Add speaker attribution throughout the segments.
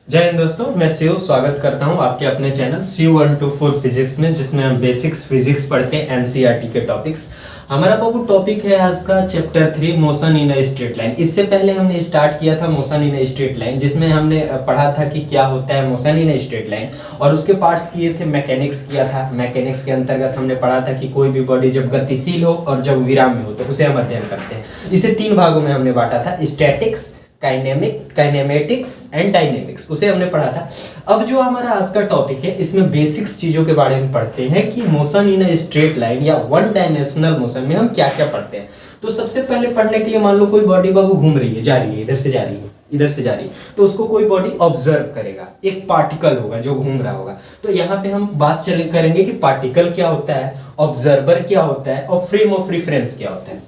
Speaker 1: जय हिंद दोस्तों, मैं शिव स्वागत करता हूं आपके अपने चैनल C124 फिजिक्स में, जिसमें हम बेसिक्स फिजिक्स पढ़ते हैं एनसीईआरटी के टॉपिक्स। हमारा बाबू टॉपिक है आज का chapter 3 motion in a straight line. इससे पहले हमने स्टार्ट किया था motion in a straight line, जिसमें हमने पढ़ा था कि क्या होता है motion in a straight line, और उसके पार्ट्स किए थे। मैकेनिक्स किया था। मैकेनिक्स के अंतर्गत हमने पढ़ा था कि कोई भी बॉडी जब गतिशील हो और जब विराम में हो तो उसे हम अध्ययन करते हैं। इसे 3 भागों में हमने बांटा था, स्टैटिक्स, काइनेमेटिक्स एंड डायनेमिक्स, उसे हमने पढ़ा था। अब जो हमारा आज का टॉपिक है, इसमें बेसिक्स चीजों के बारे में पढ़ते हैं कि motion in a straight line या वन डायमेंशनल मोशन में हम क्या क्या पढ़ते हैं। तो सबसे पहले पढ़ने के लिए मान लो कोई बॉडी बाबू घूम रही है, जा रही है, इधर से जा रही है, इधर से जा रही है, तो उसको कोई बॉडी ऑब्जर्व करेगा। एक पार्टिकल होगा जो घूम रहा होगा। तो यहाँ पे हम बात करेंगे कि पार्टिकल क्या होता है, ऑब्जर्वर क्या होता है और फ्रेम ऑफ रेफरेंस क्या होता है।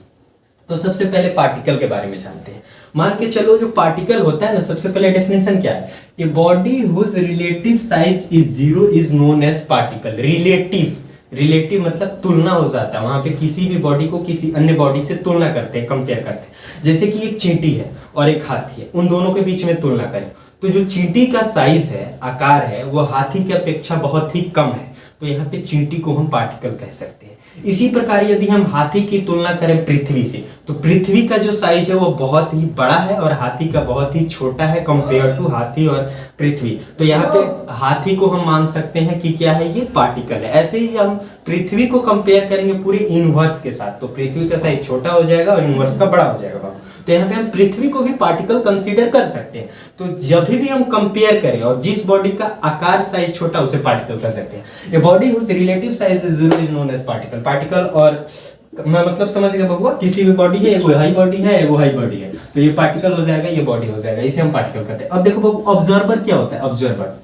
Speaker 1: तो सबसे पहले पार्टिकल के बारे में जानते हैं। मान के चलो जो पार्टिकल होता है ना, सबसे पहले डेफिनेशन क्या है, a body whose relative size is 0 is known as particle. Relative मतलब तुलना हो जाता है, वहां पे किसी भी बॉडी को किसी अन्य बॉडी से तुलना करते हैं, कंपेयर करते हैं। जैसे कि एक चींटी है और एक हाथी है, उन दोनों के बीच में तुलना करें तो जो चींटी का साइज है, आकार है, वो हाथी की अपेक्षा बहुत ही कम है। तो यहाँ पे चींटी को हम पार्टिकल कह सकते हैं। इसी प्रकार यदि हम हाथी की तुलना करें पृथ्वी से, तो पृथ्वी का जो साइज है वो बहुत ही बड़ा है और हाथी का बहुत ही छोटा है कंपेयर टू हाथी और पृथ्वी। तो यहाँ पे हाथी को हम मान सकते हैं कि क्या है, ये पार्टिकल है। ऐसे ही हम पृथ्वी को कंपेयर करेंगे पूरे यूनिवर्स के साथ, तो पृथ्वी का साइज छोटा हो जाएगा और यूनिवर्स का बड़ा हो जाएगा बाबू। तो यहाँ पे हम पृथ्वी को भी पार्टिकल कंसीडर कर सकते हैं। तो जब भी हम कंपेयर करें और जिस बॉडी का आकार साइज छोटा, उसे पार्टिकल कर सकते हैं। A body whose relative size is 0 is known as particle. Particle और मैं मतलब समझ गया बबुआ, किसी भी बॉडी है, एगो हाई बॉडी है, एगो हाई बॉडी है, तो ये पार्टिकल हो जाएगा, ये बॉडी हो जाएगा, इसे हम पार्टिकल कहते हैं। अब देखो बबू, ऑब्जर्वर क्या होता है। ऑब्जर्वर,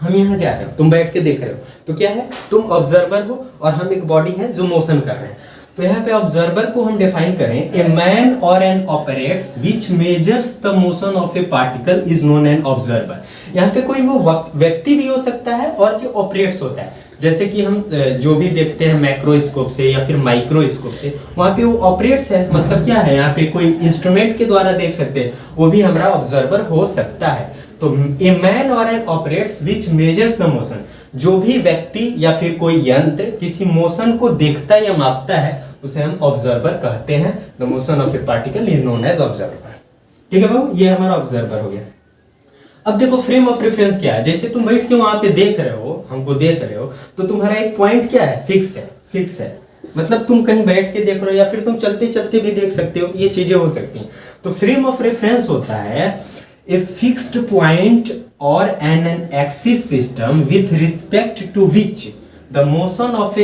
Speaker 1: हम यहाँ जा रहे हो, तुम बैठ के देख रहे हो, तो क्या है, तुम ऑब्जर्वर हो और हम एक बॉडी है जो मोशन कर रहे हैं। तो यहाँ पे ऑब्जर्वर को हम डिफाइन करें, ए मैन और an apparatus which measures the motion of a particle is known an observer. यहाँ पे कोई वो व्यक्ति भी हो सकता है और जो ऑपरेट्स होता है, जैसे कि हम जो भी देखते हैं मैक्रोस्कोप से या फिर माइक्रोस्कोप से, वहाँ पे वो ऑपरेट्स है, मतलब क्या है, यहाँ पे कोई इंस्ट्रूमेंट के द्वारा देख सकते हैं, वो भी हमारा ऑब्जर्वर हो सकता है। तो ए मैन और an apparatus which measures the motion, जो भी व्यक्ति या फिर कोई यंत्र किसी मोशन को देखता या मापता है, उसे हम ऑब्जर्वर कहते हैं। The motion of a particle is known as observer. ठीक है बाबू, ये हमारा ऑब्जर्वर हो गया। अब देखो फ्रेम ऑफ रेफरेंस क्या है। जैसे तुम बैठ के वहां पे देख रहे हो, हमको देख रहे हो, तो तुम्हारा एक पॉइंट क्या है, फिक्स है। मतलब तुम कहीं बैठ के देख रहे हो या फिर तुम चलते चलते भी देख सकते हो, ये चीजें हो सकती हैं। तो फ्रेम ऑफ रेफरेंस होता है ए फिक्स्ड पॉइंट और an axis system with respect to which the motion of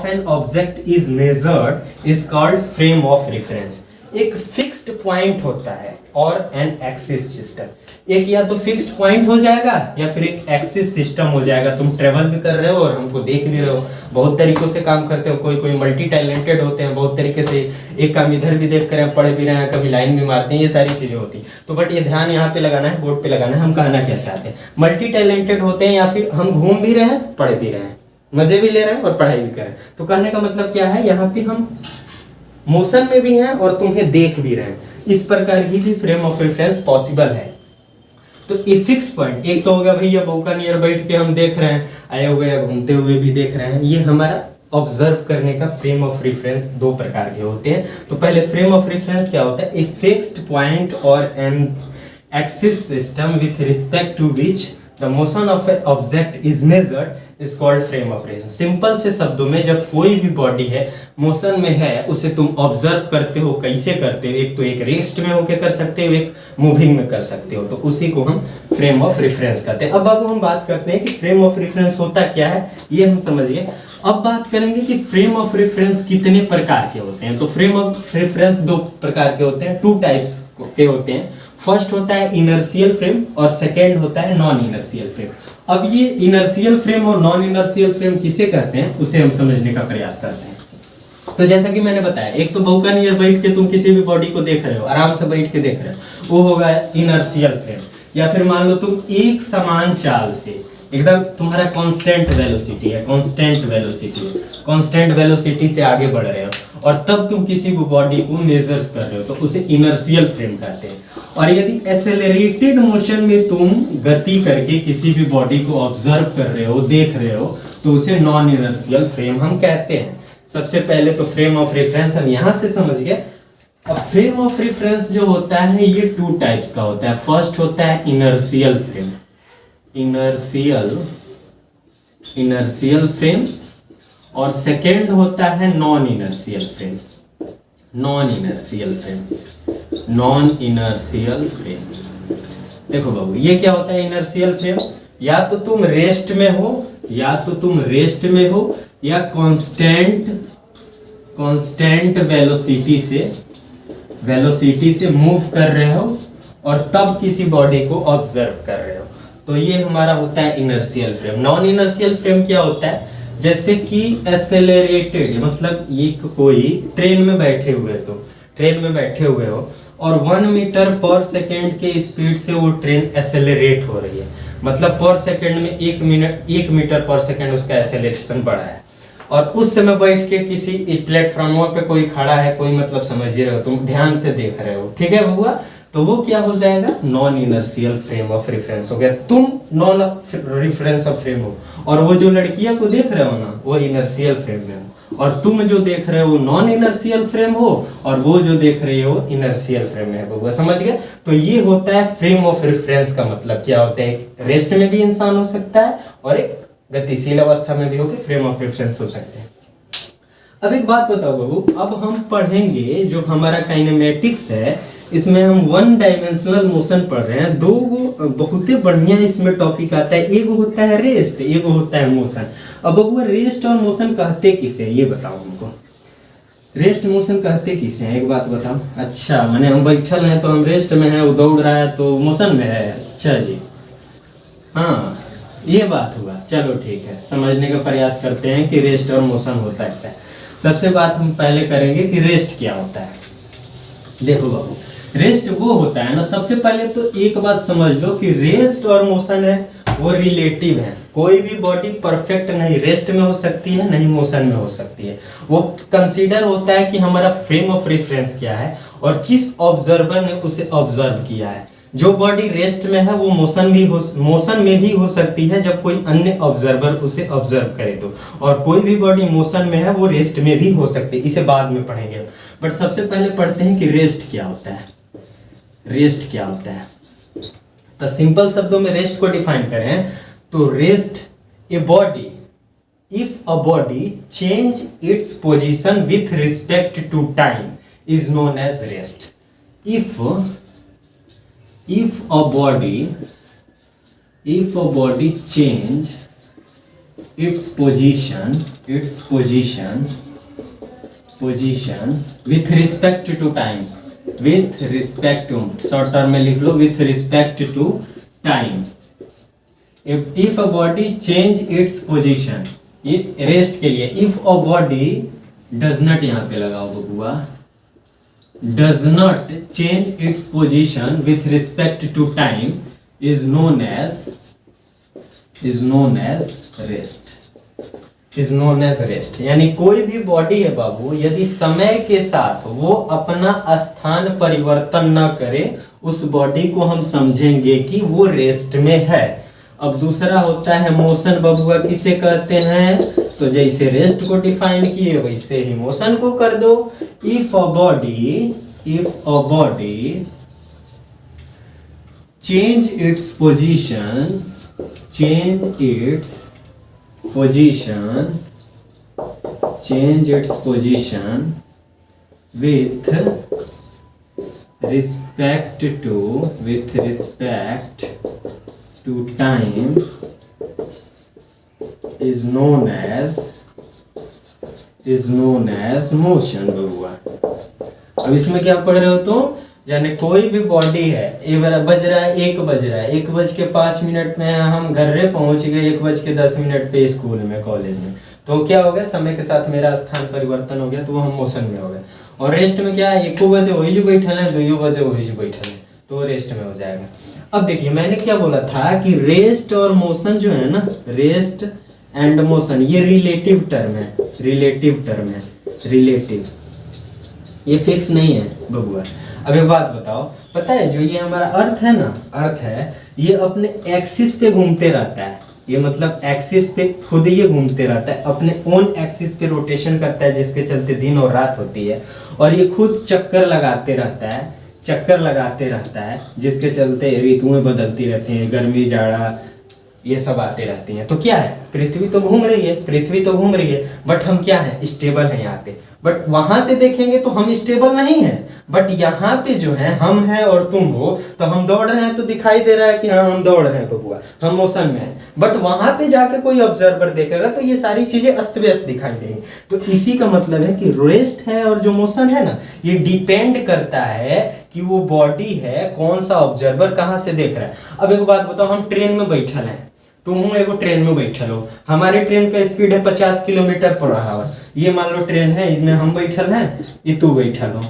Speaker 1: an object is measured is called frame of reference। एक फिक्स्ड पॉइंट होता है और एन एक्सिस सिस्टम, एक या तो फिक्स्ड पॉइंट हो जाएगा या फिर एक एक्सिस सिस्टम हो जाएगा। तुम ट्रेवल भी कर रहे हो और हमको देख भी रहे हो, बहुत तरीकों से काम करते हो। कोई मल्टी टैलेंटेड होते हैं, बहुत तरीके से एक काम इधर भी देख कर पढ़ भी रहे हैं, कभी लाइन भी मारते हैं, ये सारी चीजें होती। तो बट ये ध्यान यहाँ पे लगाना है, बोर्ड पे लगाना है, हम कहना क्या चाहते हैं। मल्टी टैलेंटेड होते हैं या फिर हम घूम भी रहे हैं, पढ़ भी रहे हैं, मजे भी ले रहे हैं और पढ़ाई भी कर रहे हैं। तो कहने का मतलब क्या है, यहाँ पे हम मोशन में भी हैं और तुम्हें देख भी रहे हैं। इस प्रकार की भी फ्रेम ऑफ रेफरेंस पॉसिबल है। तो ये फिक्स पॉइंट, एक तो होगा भैया बौकानियर बैठ के हम देख रहे हैं, आए हुए या घूमते हुए भी देख रहे हैं। ये हमारा ऑब्जर्व करने का फ्रेम ऑफ रेफरेंस 2 प्रकार के होते हैं। तो पहले फ्रेम ऑफ रेफरेंस क्या होता है, ए फिक्स्ड पॉइंट और an axis system with respect to which the motion of a object is measured is called frame of reference. Simple से शब्दों में, जब कोई भी बॉडी है मोशन में है, उसे तुम ऑब्जर्व करते हो। कैसे करते हो, एक तो एक रेस्ट में होकर कर सकते हो, एक मूविंग में कर सकते हो, तो उसी को हम फ्रेम ऑफ रेफरेंस कहते हैं। अब हम बात करते हैं कि फ्रेम ऑफ रेफरेंस होता क्या है, ये हम समझिए। अब बात करेंगे कि फ्रेम ऑफ रेफरेंस कितने प्रकार के होते हैं। तो फ्रेम ऑफ रेफरेंस 2 प्रकार के होते हैं, 2 टाइप्स के होते हैं। फर्स्ट होता है इनर्शियल फ्रेम और सेकेंड होता है नॉन इनर्शियल फ्रेम। अब ये इनर्शियल फ्रेम और नॉन इनर्शियल फ्रेम किसे कहते हैं, उसे हम समझने का प्रयास करते हैं। तो जैसा कि मैंने बताया, एक तो बौकानियर बैठ के तुम किसी भी बॉडी को देख रहे हो, आराम से बैठ के देख रहे हो, वो होगा इनर्शियल फ्रेम। या फिर मान लो तुम एक समान चाल से, एकदम तुम्हारा कांस्टेंट वेलोसिटी से आगे बढ़ रहे हो और तब तुम किसी भी बॉडी को मेजर्स कर रहे हो, तो उसे इनर्शियल फ्रेम कहते हैं। और यदि एक्सेलरेटेड मोशन में तुम गति करके किसी भी बॉडी को ऑब्जर्व कर रहे हो, देख रहे हो, तो उसे नॉन इनर्शियल फ्रेम हम कहते हैं। सबसे पहले तो फ्रेम ऑफ रेफरेंस हम यहां से समझ गए। अब फ्रेम ऑफ रेफरेंस जो होता है ये टू टाइप्स का होता है। फर्स्ट होता है इनर्शियल फ्रेम, इनर्शियल फ्रेम, और सेकेंड होता है non inertial frame, non inertial frame. देखो बाबू, ये क्या होता है इनर्शियल फ्रेम? या तो तुम रेस्ट में हो, या कांस्टेंट वेलोसिटी से मूव कर रहे हो और तब किसी बॉडी को ऑब्जर्व कर रहे हो, तो ये हमारा होता है inertial frame. Non inertial frame क्या होता है? जैसे कि एक्सेलरेटेड, मतलब ये कोई ट्रेन में बैठे हुए हो और 1 मीटर पर सेकेंड के स्पीड से वो ट्रेन एक्सेलरेट हो रही है, मतलब पर सेकेंड में 1 मीटर पर सेकेंड उसका एक्सेलरेशन बढ़ा है, और उस समय बैठ के किसी प्लेटफॉर्म पे कोई खड़ा है, कोई मतलब समझ ही रहे हो, तुम ध्यान से देख रहे हो, ठीक है बबुआ, तो वो क्या हो जाएगा? Non inertial frame of reference हो गया। तुम नॉन रेफरेंस ऑफ फ्रेम हो, और वो जो लड़कियां को देख रहे हो ना, वो इनर्शियल फ्रेम में हो, और तुम जो देख रहे हो नॉन इनर्शियल फ्रेम हो, और वो जो देख रहे हो इनर्शियल फ्रेम में है। बबुआ समझ गए? तो ये होता है फ्रेम ऑफ रेफरेंस का मतलब क्या होता है। एक रेस्ट में भी इंसान हो सकता है और एक गतिशील अवस्था में भी होकर फ्रेम ऑफ रेफरेंस हो सकते हैं। अब एक बात बताओ बाबू, अब हम पढ़ेंगे जो हमारा काइनेमेटिक्स है, इसमें हम 1 डायमेंशनल मोशन पढ़ रहे हैं। दो बहुत ही बढ़िया इसमें टॉपिक आता है, एक होता है रेस्ट, एक होता है मोशन। अब बबुआ रेस्ट और मोशन कहते किसे हैं ये बताओ हमको। रेस्ट मोशन कहते किसे हैं एक बात बताओ। अच्छा, माने हम बैठल हैं तो हम रेस्ट में हैं, वो दौड़ रहा है तो मोशन में है। अच्छा जी, हाँ ये बात हुआ, चलो ठीक है, समझने का प्रयास करते हैं कि रेस्ट और मोशन होता है। सबसे बात हम पहले करेंगे कि रेस्ट क्या होता है। देखो बाबू, रेस्ट वो होता है ना, सबसे पहले तो एक बात समझ लो कि रेस्ट और मोशन है वो रिलेटिव है। कोई भी बॉडी परफेक्ट नहीं रेस्ट में हो सकती है, नहीं मोशन में हो सकती है। वो कंसीडर होता है कि हमारा फ्रेम ऑफ रेफरेंस क्या है और किस ऑब्जर्वर ने उसे ऑब्जर्व किया है। जो बॉडी रेस्ट में है वो मोशन में भी हो सकती है जब कोई अन्य ऑब्जर्वर उसे ऑब्जर्व करे तो, और कोई भी बॉडी मोशन में है वो रेस्ट में भी हो सकती है। इसे बाद में पढ़ेंगे, बट सबसे पहले पढ़ते हैं कि रेस्ट क्या होता है। रेस्ट क्या होता है, तो सिंपल शब्दों में रेस्ट को डिफाइन करें तो rest a body, if a body change its position with respect to time is known as rest. if a body change its position with respect to time, with respect to, short term में लिख लो with respect to time, if a body change its position, ये rest के लिए, if a body does not, यहाँ पे लगाओ बबुआ, does not change its position with respect to time is known as rest। यानी कोई भी बॉडी है बाबू, यदि समय के साथ वो अपना स्थान परिवर्तन न करे, उस बॉडी को हम समझेंगे कि वो रेस्ट में है। अब दूसरा होता है मोशन। बबुआ किसे कहते हैं? तो जैसे रेस्ट को डिफाइन किए वैसे ही मोशन को कर दो। If a body change its position with respect to time is known as motion। बबुआ अब इसमें क्या पढ़ रहे हो तुम? यानी कोई भी बॉडी है, एक बज रहा है 1:05 में हम घर पहुंच गए, 1:10 पे स्कूल में, कॉलेज में, तो क्या हो गया? समय के साथ मेरा स्थान परिवर्तन हो गया, तो वो हम मोशन में हो गए। और रेस्ट में क्या है? 1 बजे वही जो बैठल है, 2 बजे वही जो बैठल है, तो रेस्ट में हो जाएगा। अब देखिए मैंने क्या बोला था कि रेस्ट और मोशन जो है ना, रेस्ट एंड मोशन ये रिलेटिव टर्म है। ये फिक्स नहीं है बबुआ। अब एक बात बताओ, पता है जो ये हमारा अर्थ है ना, अर्थ है, ये अपने एक्सिस पे घूमते रहता है। ये मतलब एक्सिस पे खुद ये घूमते रहता है, अपने ओन एक्सिस पे रोटेशन करता है, जिसके चलते दिन और रात होती है। और ये खुद चक्कर लगाते रहता है, चक्कर लगाते रहता है, जिसके चलते ऋतुएं बदलती रहती हैं, गर्मी जाड़ा ये सब आते रहती हैं। तो क्या है, पृथ्वी तो घूम रही है, पृथ्वी तो घूम रही है, बट हम क्या है, स्टेबल हैं यहाँ पे। बट वहां से देखेंगे तो हम स्टेबल नहीं है, बट यहाँ पे जो है हम हैं और तुम हो, तो हम दौड़ रहे हैं तो दिखाई दे रहा है कि हाँ हम दौड़ रहे हैं बबुआ, हम मोशन में हैं। बट वहां पे जाके कोई ऑब्जर्वर देखेगा तो ये सारी चीजें अस्त व्यस्त दिखाई देंगी। तो इसी का मतलब है कि रेस्ट है और जो मोशन है ना, ये डिपेंड करता है कि वो बॉडी है, कौन सा ऑब्जर्वर कहाँ से देख रहा है। अब एक बात बताओ, हम ट्रेन में बैठल हैं, तुम एगो ट्रेन में बैठल हो, हमारी ट्रेन का स्पीड है 50 किलोमीटर पर आवर। ये मान लो ट्रेन है, इसमें हम बैठल हैं, ये तू बैठल हो,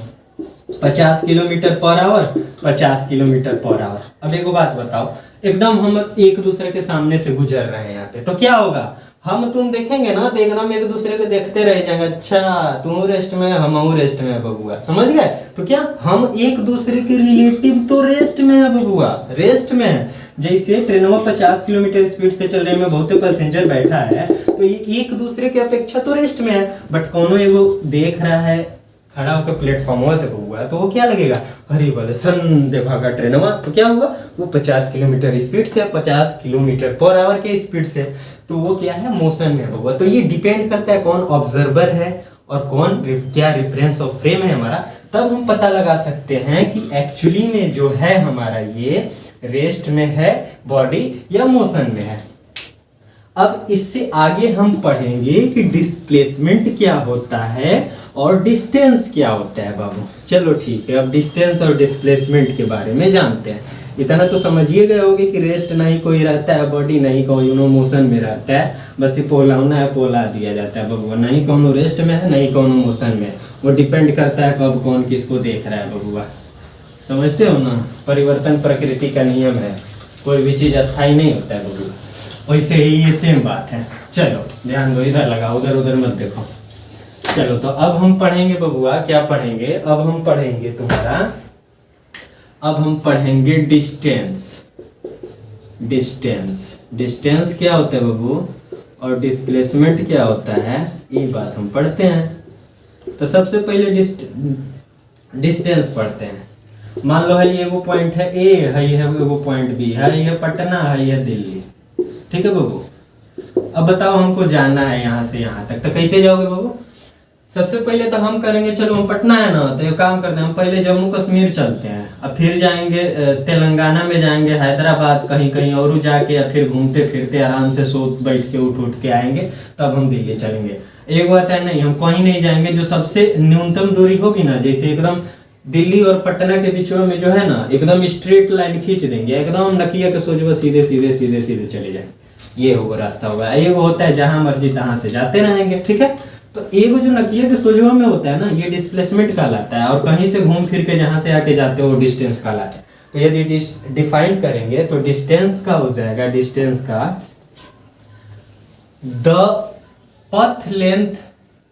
Speaker 1: 50 kilometre per hour, 50 kilometre per hour. अब एगो बात बताओ, एकदम हम एक दूसरे के सामने से गुजर रहे हैं यहाँ पे, तो क्या होगा, हम तुम देखेंगे ना तो एकदम एक दूसरे को देखते रह जाएंगे, अच्छा तुम रेस्ट में हम रेस्ट में है बबुआ, समझ गए। तो क्या हम एक दूसरे के रिलेटिव तो रेस्ट में है बबुआ, रेस्ट में है। जैसे ट्रेनों 50 किलोमीटर स्पीड से चल रहे में बहुत पैसेंजर बैठा है, तो ये एक दूसरे की अपेक्षा तो रेस्ट में है। बट कोनो एगो देख रहा है खड़ा होकर प्लेटफॉर्म से हुआ है, तो वो क्या लगेगा, हरी बोले सन दे भागा ट्रेनवा, तो क्या होगा, वो 50 किलोमीटर स्पीड से, 50 किलोमीटर पर आवर के स्पीड से, तो वो क्या है, मोशन में होगा। तो ये डिपेंड करता है कौन ऑब्जर्वर है और कौन क्या रेफरेंस ऑफ फ्रेम है हमारा, तब हम पता लगा सकते हैं कि एक्चुअली में जो है हमारा ये रेस्ट में है बॉडी या मोशन में है। अब इससे आगे हम पढ़ेंगे कि डिस्प्लेसमेंट क्या होता है और डिस्टेंस क्या होता है बाबू। चलो ठीक है, अब डिस्टेंस और डिस्प्लेसमेंट के बारे में जानते हैं। इतना तो समझिए गए होगे कि रेस्ट नहीं कोई रहता है बॉडी, नहीं कोई मोशन में रहता है, बस ये पोलाना है, पोला दिया जाता है बबुआ, नहीं कौन रेस्ट में है नहीं कौन मोशन में। वो डिपेंड करता है कब कौन किसको देख रहा है बबुआ, समझते हो ना। परिवर्तन प्रकृति का नियम है, कोई भी चीज़ अस्थायी नहीं होता है बबुआ, वैसे ही ये सेम बात है। चलो ध्यान दो, इधर लगाओ, उधर उधर मत देखो। चलो तो अब हम पढ़ेंगे बबुआ, क्या पढ़ेंगे, अब हम पढ़ेंगे तुम्हारा, अब हम पढ़ेंगे डिस्टेंस। डिस्टेंस, डिस्टेंस क्या होता है बबू और डिस्प्लेसमेंट क्या होता है, ये बात हम पढ़ते हैं। तो सबसे पहले डिस्टेंस पढ़ते हैं। मान लो है ये वो पॉइंट है ए, है ये वो पॉइंट बी है, ये पटना है, ये दिल्ली, ठीक है बबू। अब बताओ हमको जाना है यहाँ से यहाँ तक, तो कैसे जाओगे बबू। सबसे पहले तो हम करेंगे, चलो हम पटना है ना, तो ये काम करते हैं हम पहले जम्मू कश्मीर चलते हैं, अब फिर जाएंगे तेलंगाना में जाएंगे, हैदराबाद कहीं कहीं और जाके, या फिर घूमते फिरते आराम से सो बैठ के उठ के आएंगे, तब हम दिल्ली चलेंगे। एक बात है नहीं, हम कहीं नहीं जाएंगे, जो सबसे न्यूनतम दूरी होगी ना, जैसे एकदम दिल्ली और पटना के बीच में जो है ना, एकदम स्ट्रेट लाइन खींच देंगे, एकदम नकिया के सोच सीधे सीधे सीधे सीधे चले जाएंगे, ये होगा रास्ता होगा। एक होता है जहां मर्जी तहां से जाते रहेंगे, ठीक है। तो एक जो नकिया के सोजवा में होता है ना, ये डिस्प्लेसमेंट कहलाता है, और कहीं से घूम फिर के जहां से आके जाते हो डिस्टेंस कहलाता है। तो यदि डिफाइन करेंगे तो डिस्टेंस का हो जाएगा, डिस्टेंस का the path length,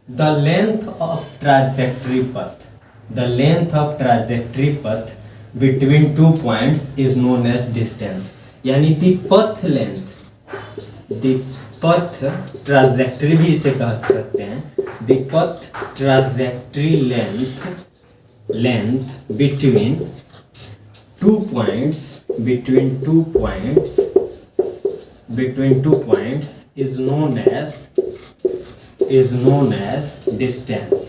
Speaker 1: the length of trajectory path, the length of trajectory path between two points is known as distance। यानी the path length, the path trajectory भी इसे कह सकते हैं, the path trajectory length between two points is known as distance।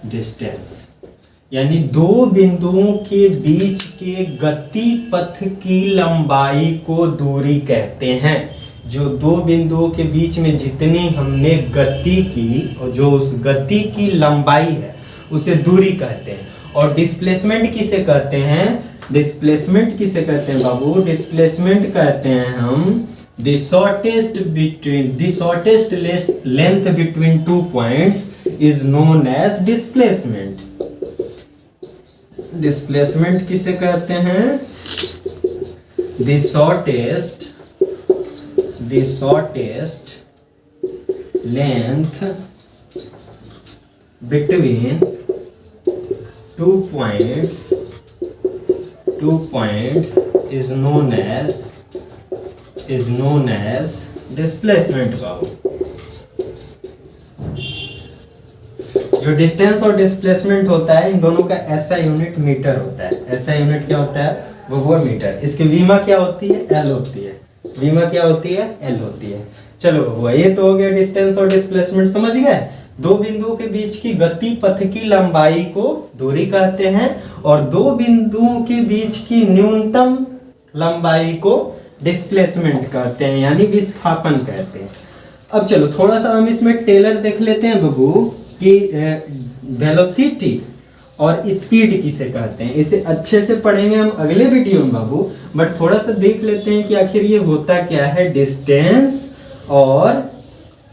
Speaker 1: Distance यानी दो बिंदुओं के बीच के गति पथ की लंबाई को दूरी कहते हैं। जो दो बिंदुओं के बीच में जितनी हमने गति की, और जो उस गति की लंबाई है उसे दूरी कहते हैं। और डिस्प्लेसमेंट किसे कहते हैं, डिस्प्लेसमेंट किसे कहते हैं बाबू, डिस्प्लेसमेंट कहते हैं हम the shortest length between two points is known as displacement। displacement किसे कहते हैं, the shortest length between 2 points is known as displacement बाबू। जो डिस्टेंस और डिस्प्लेसमेंट होता है इन दोनों का ऐसा यूनिट मीटर होता है। ऐसा यूनिट क्या होता है वो मीटर। इसकी वीमा क्या होती है एल होती है। वीमा क्या होती है एल होती है। चलो बबुआ ये तो हो गया डिस्टेंस और डिस्प्लेसमेंट, समझ गए। दो बिंदुओं के बीच की गति पथ की लंबाई को दूरी कहते हैं और दो बिंदुओं के बीच की न्यूनतम लंबाई को डिस्प्लेसमेंट कहते हैं यानी विस्थापन कहते हैं। अब चलो थोड़ा सा हम इसमें टेलर देख लेते हैं बबू कि वेलोसिटी और स्पीड किसे कहते हैं। इसे अच्छे से पढ़ेंगे हम अगले वीडियो में बाबू, बट थोड़ा सा देख लेते हैं कि आखिर ये होता क्या है। डिस्टेंस और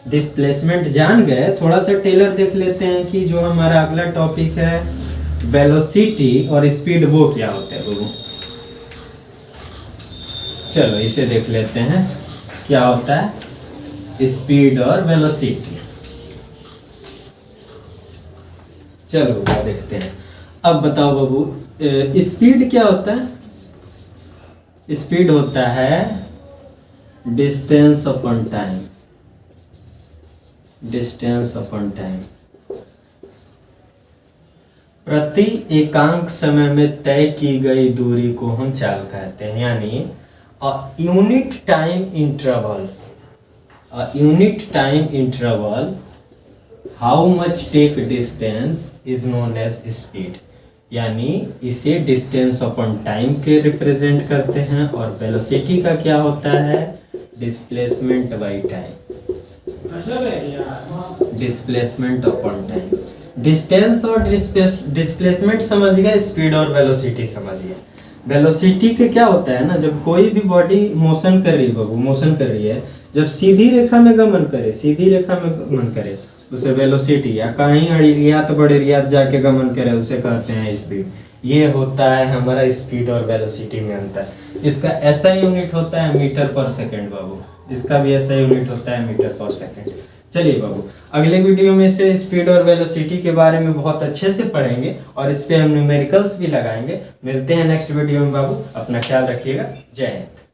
Speaker 1: डिस्प्लेसमेंट जान गए, थोड़ा सा टेलर देख लेते हैं कि जो हमारा अगला टॉपिक है वेलोसिटी और स्पीड वो क्या होता है बाबू। चलो इसे देख लेते हैं क्या होता है स्पीड और वेलोसिटी। चलो देखते हैं। अब बताओ बाबू स्पीड क्या होता है। स्पीड होता है distance upon time. Distance upon time प्रति एकांक समय में तय की गई दूरी को हम चाल कहते हैं यानी unit time interval how much take distance is known as speed. यानी इसे डिस्टेंस अपॉन टाइम के रिप्रेजेंट करते हैं और वेलोसिटी का क्या होता है displacement by time. Displacement upon time. Distance और डिस्प्लेसमेंट समझ गए, स्पीड और वेलोसिटी समझ गए। वेलोसिटी के क्या होता है ना, जब कोई भी बॉडी मोशन कर रही है बाबू, मोशन कर रही है, जब सीधी रेखा में गमन करे उसे वेलोसिटी, या कहीं अड़ियात बड़ियात जाके गमन करे उसे कहते हैं स्पीड। ये होता है हमारा स्पीड और वेलोसिटी में अंतर। इसका ऐसा यूनिट होता है मीटर पर सेकंड बाबू, इसका भी ऐसा यूनिट होता है मीटर पर सेकंड। चलिए बाबू अगले वीडियो में से स्पीड और वेलोसिटी के बारे में बहुत अच्छे से पढ़ेंगे और इस पे हम न्यूमेरिकल्स भी लगाएंगे। मिलते हैं नेक्स्ट वीडियो में बाबू, अपना ख्याल रखिएगा। जय हिंद।